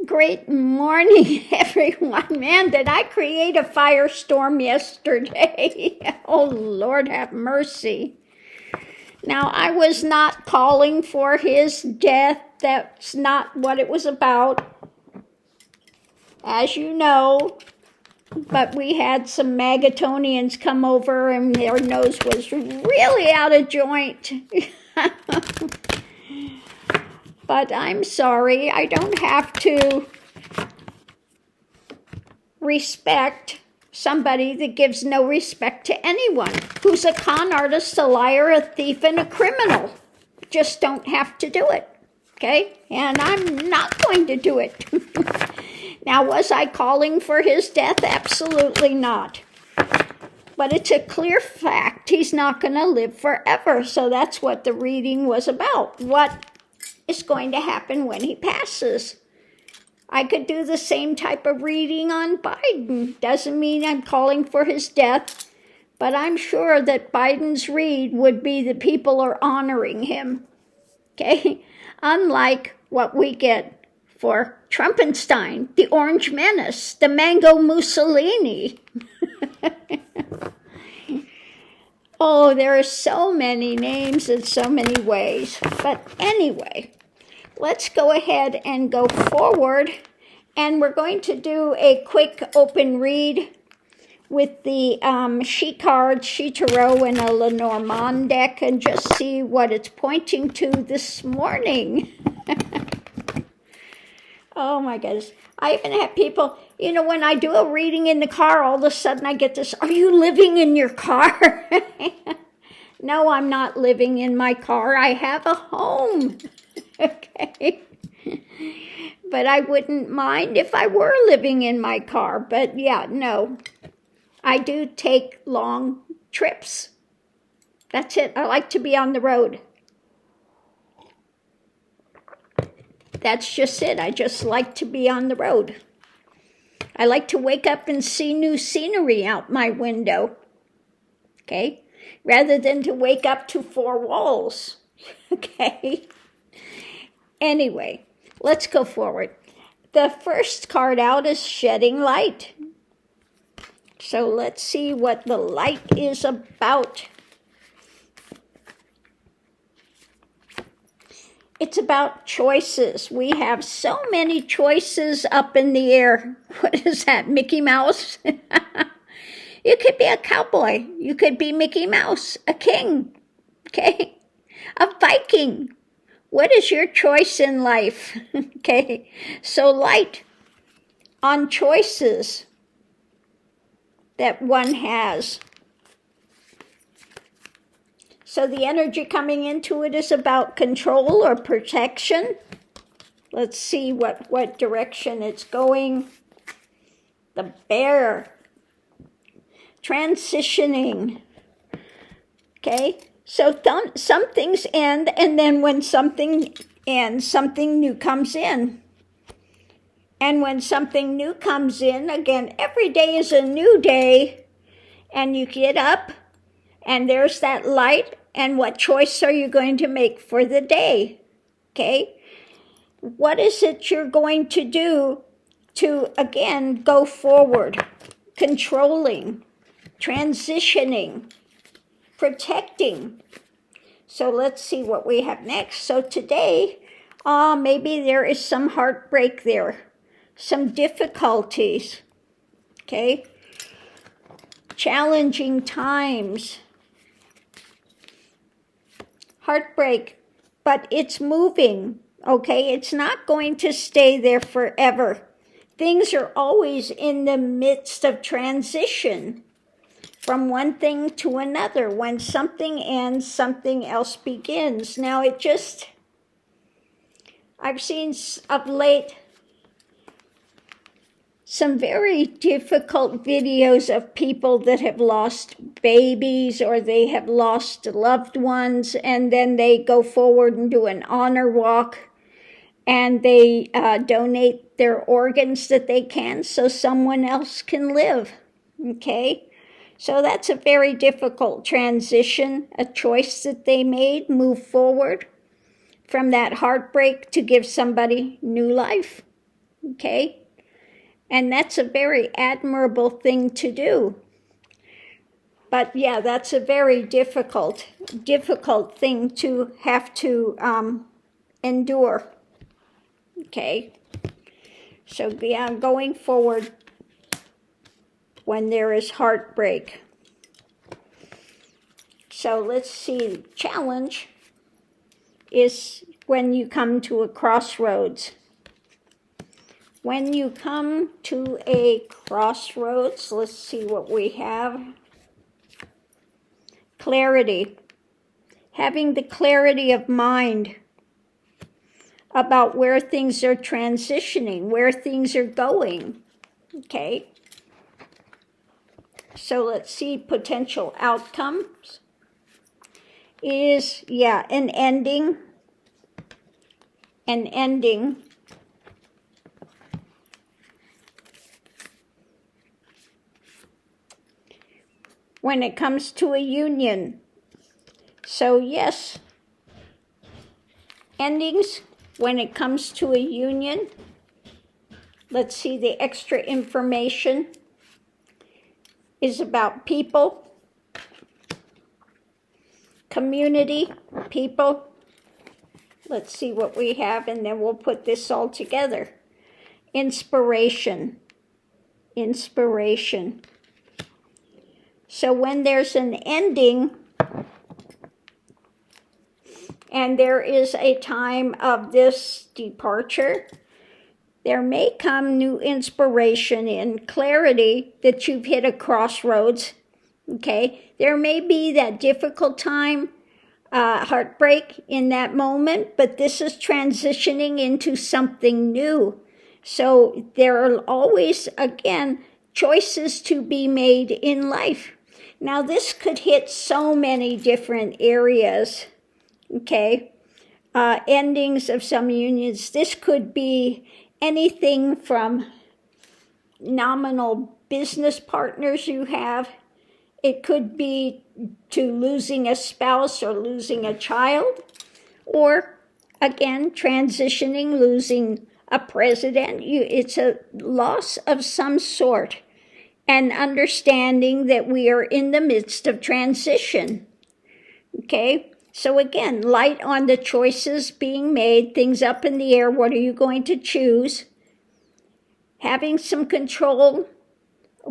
Great morning, everyone. Man, did I create a firestorm yesterday? Oh, Lord have mercy. Now, I was not calling for his death. That's not what it was about, as you know. But we had some Magatonians come over and their nose was really out of joint. But I'm sorry, I don't have to respect somebody that gives no respect to anyone, who's a con artist, a liar, a thief, and a criminal. Just don't have to do it, okay? And I'm not going to do it. Now, was I calling for his death? Absolutely not. But it's a clear fact he's not going to live forever. So that's what the reading was about. What is going to happen when he passes? I could do the same type of reading on Biden. Doesn't mean I'm calling for his death, but I'm sure that Biden's read would be the people are honoring him. Okay? Unlike what we get for Trumpenstein, the Orange Menace, the Mango Mussolini. Oh, there are so many names in so many ways. But anyway, let's go ahead and go forward. And we're going to do a quick open read with the She cards, She Tarot, and a Lenormand deck, and just see what it's pointing to this morning. Oh my goodness. I even have people, when I do a reading in the car, all of a sudden I get this, are you living in your car? No, I'm not living in my car. I have a home. Okay. But I wouldn't mind if I were living in my car. But yeah, no. I do take long trips. That's it. I like to be on the road. That's just it. I just like to be on the road. I like to wake up and see new scenery out my window. Okay? Rather than to wake up to four walls. Okay? Anyway, let's go forward. The first card out is Shedding Light. So let's see what the light is about. It's about choices. We have so many choices up in the air. What is that, Mickey Mouse? You could be a cowboy. You could be Mickey Mouse, a king, okay? A Viking. What is your choice in life? Okay, so light on choices that one has. So the energy coming into it is about control or protection. Let's see what direction it's going. The Bear. Transitioning. Okay, so some things end, and then when something ends, something new comes in. And when something new comes in, again, every day is a new day, and you get up, and there's that light, and what choice are you going to make for the day? Okay? What is it you're going to do to, again, go forward? Controlling, transitioning, protecting. So let's see what we have next. So today, maybe there is some heartbreak there, some difficulties, okay? Challenging times. Heartbreak, but it's moving, okay? It's not going to stay there forever. Things are always in the midst of transition from one thing to another. When something ends, something else begins. Now, I've seen of late some very difficult videos of people that have lost babies or they have lost loved ones, and then they go forward and do an honor walk, and they donate their organs that they can so someone else can live, okay? So that's a very difficult transition, a choice that they made, move forward from that heartbreak to give somebody new life, okay? And that's a very admirable thing to do. But yeah, that's a very difficult thing to have to endure, okay? So yeah, going forward when there is heartbreak. So let's see, challenge is when you come to a crossroads. When you come to a crossroads, let's see what we have. Clarity. Having the clarity of mind about where things are transitioning, where things are going, okay? So let's see, potential outcomes is, yeah, an ending. When it comes to a union. So yes, endings when it comes to a union. Let's see, the extra information is about people, community, people. Let's see what we have, and then we'll put this all together. Inspiration. So when there's an ending, and there is a time of this departure, there may come new inspiration and clarity that you've hit a crossroads, okay? There may be that difficult time, heartbreak in that moment, but this is transitioning into something new. So there are always, again, choices to be made in life. Now this could hit so many different areas, okay? Endings of some unions. This could be anything from nominal business partners you have. It could be to losing a spouse or losing a child, or again, transitioning, losing a president. It's a loss of some sort, and understanding that we are in the midst of transition, okay? So again, light on the choices being made, things up in the air. What are you going to choose? Having some control,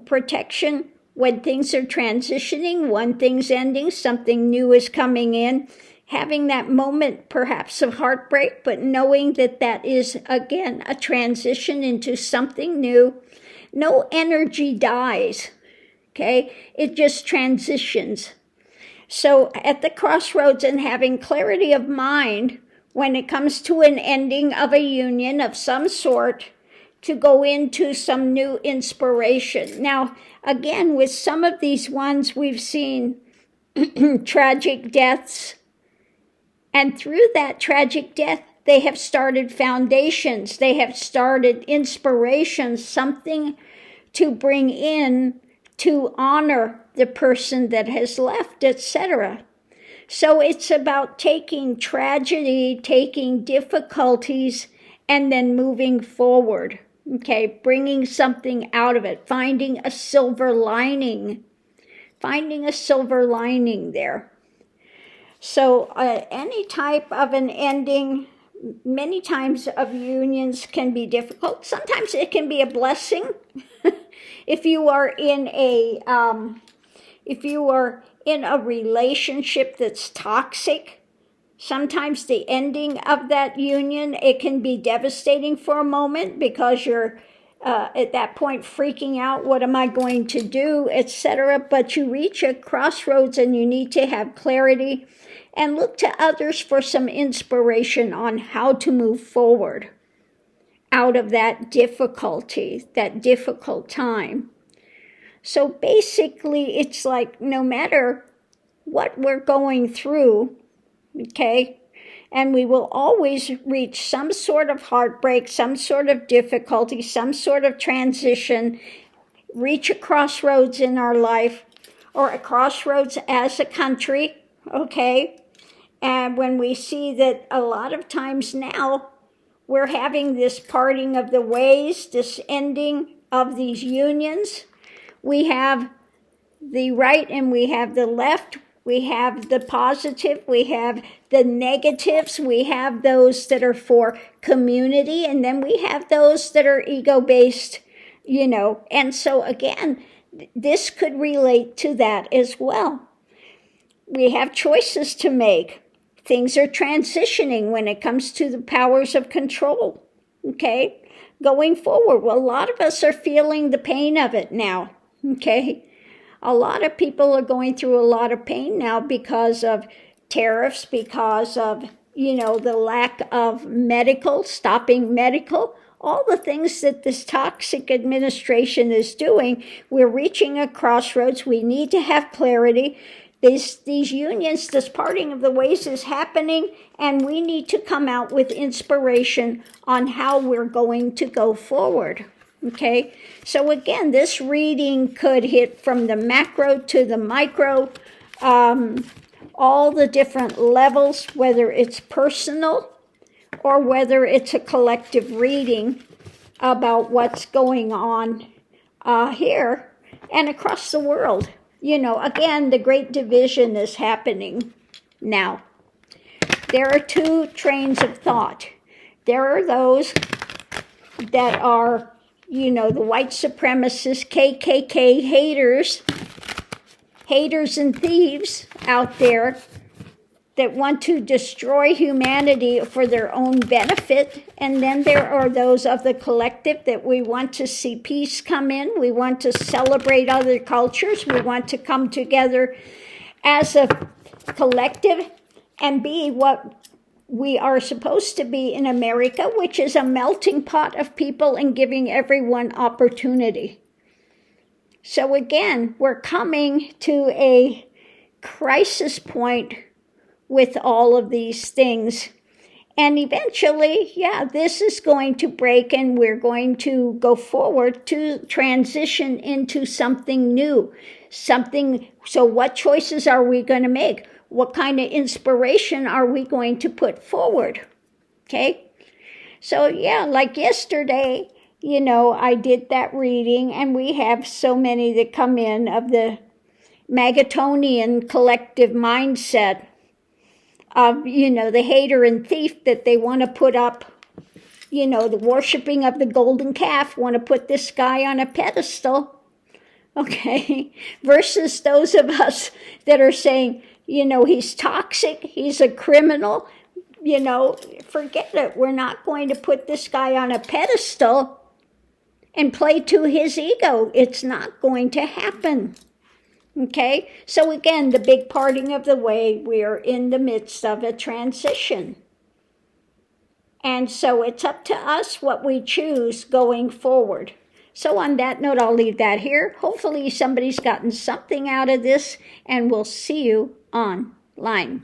protection when things are transitioning, one thing's ending, something new is coming in. Having that moment perhaps of heartbreak, but knowing that that is, again, a transition into something new. No energy dies, okay? It just transitions. So at the crossroads and having clarity of mind when it comes to an ending of a union of some sort, to go into some new inspiration. Now, again, with some of these ones, we've seen tragic deaths. And through that tragic death, they have started foundations. They have started inspirations, something to bring in to honor the person that has left, etc. So it's about taking tragedy, taking difficulties, and then moving forward. Okay, bringing something out of it, finding a silver lining there. So any type of an ending, many times of unions can be difficult. Sometimes it can be a blessing. If you are in a relationship that's toxic, sometimes the ending of that union, it can be devastating for a moment because you're at that point freaking out, what am I going to do, etc. But you reach a crossroads and you need to have clarity and look to others for some inspiration on how to move forward out of that difficulty, that difficult time. So basically, it's like no matter what we're going through, okay, and we will always reach some sort of heartbreak, some sort of difficulty, some sort of transition, reach a crossroads in our life, or a crossroads as a country, okay? And when we see that a lot of times now, we're having this parting of the ways, this ending of these unions. We have the right and we have the left. We have the positive, we have the negatives, we have those that are for community, and then we have those that are ego-based, And so again, this could relate to that as well. We have choices to make. Things are transitioning when it comes to the powers of control, okay? Going forward, well, a lot of us are feeling the pain of it now, okay? A lot of people are going through a lot of pain now because of tariffs, because of, the lack of stopping medical, all the things that this toxic administration is doing. We're reaching a crossroads. We need to have clarity. These unions, this parting of the ways is happening, and we need to come out with inspiration on how we're going to go forward. Okay, so again, this reading could hit from the macro to the micro, all the different levels, whether it's personal or whether it's a collective reading about what's going on here and across the world. Again, the Great Division is happening now. There are two trains of thought. There are those that are the white supremacist KKK haters and thieves out there that want to destroy humanity for their own benefit. And then there are those of the collective that we want to see peace come in. We want to celebrate other cultures. We want to come together as a collective and be what we are supposed to be in America, which is a melting pot of people and giving everyone opportunity. So again, we're coming to a crisis point with all of these things. And eventually, this is going to break and we're going to go forward to transition into something new. So what choices are we going to make? What kind of inspiration are we going to put forward? Okay? So like yesterday, I did that reading, and we have so many that come in of the Magatonian collective mindset of, the hater and thief that they want to put up, the worshiping of the golden calf, want to put this guy on a pedestal, okay, versus those of us that are saying, he's toxic, he's a criminal, forget it. We're not going to put this guy on a pedestal and play to his ego. It's not going to happen. Okay? So again, the big parting of the way, we are in the midst of a transition. And so it's up to us what we choose going forward. So on that note, I'll leave that here. Hopefully somebody's gotten something out of this, and we'll see you online.